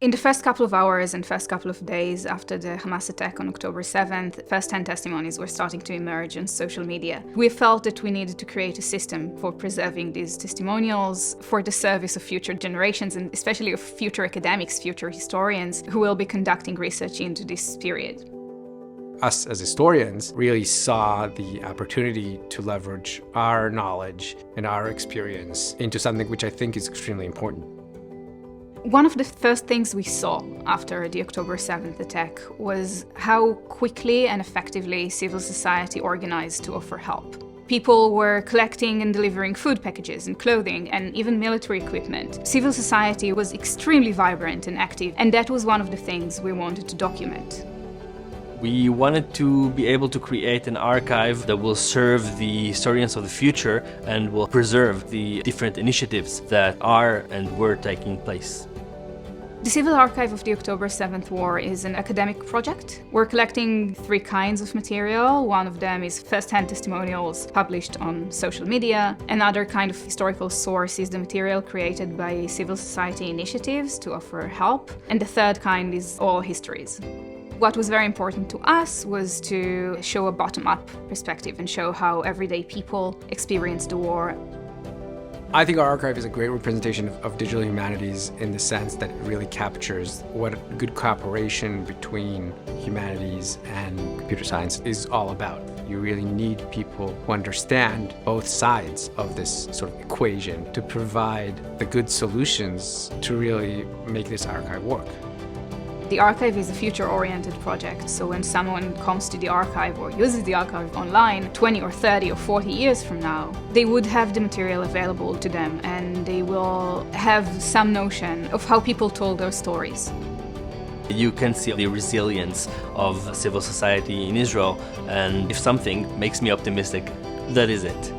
In the first couple of hours and first couple of days after the Hamas attack on October 7th, first-hand testimonies were starting to emerge on social media. We felt that we needed to create a system for preserving these testimonials for the service of future generations and especially of future academics, future historians who will be conducting research into this period. Us as historians really saw the opportunity to leverage our knowledge and our experience into something which I think is extremely important. One of the first things we saw after the October 7th attack was how quickly and effectively civil society organized to offer help. People were collecting and delivering food packages and clothing and even military equipment. Civil society was extremely vibrant and active, and that was one of the things we wanted to document. We wanted to be able to create an archive that will serve the historians of the future and will preserve the different initiatives that are and were taking place. The Civil Archive of the October 7th War is an academic project. We're collecting three kinds of material. One of them is first-hand testimonials published on social media. Another kind of historical source is the material created by civil society initiatives to offer help. And the third kind is oral histories. What was very important to us was to show a bottom-up perspective and show how everyday people experienced the war. I think our archive is a great representation of digital humanities in the sense that it really captures what good cooperation between humanities and computer science is all about. You really need people who understand both sides of this sort of equation to provide the good solutions to really make this archive work. The archive is a future-oriented project, so when someone comes to the archive or uses the archive online 20 or 30 or 40 years from now, they would have the material available to them and they will have some notion of how people told their stories. You can see the resilience of civil society in Israel, and if something makes me optimistic, that is it.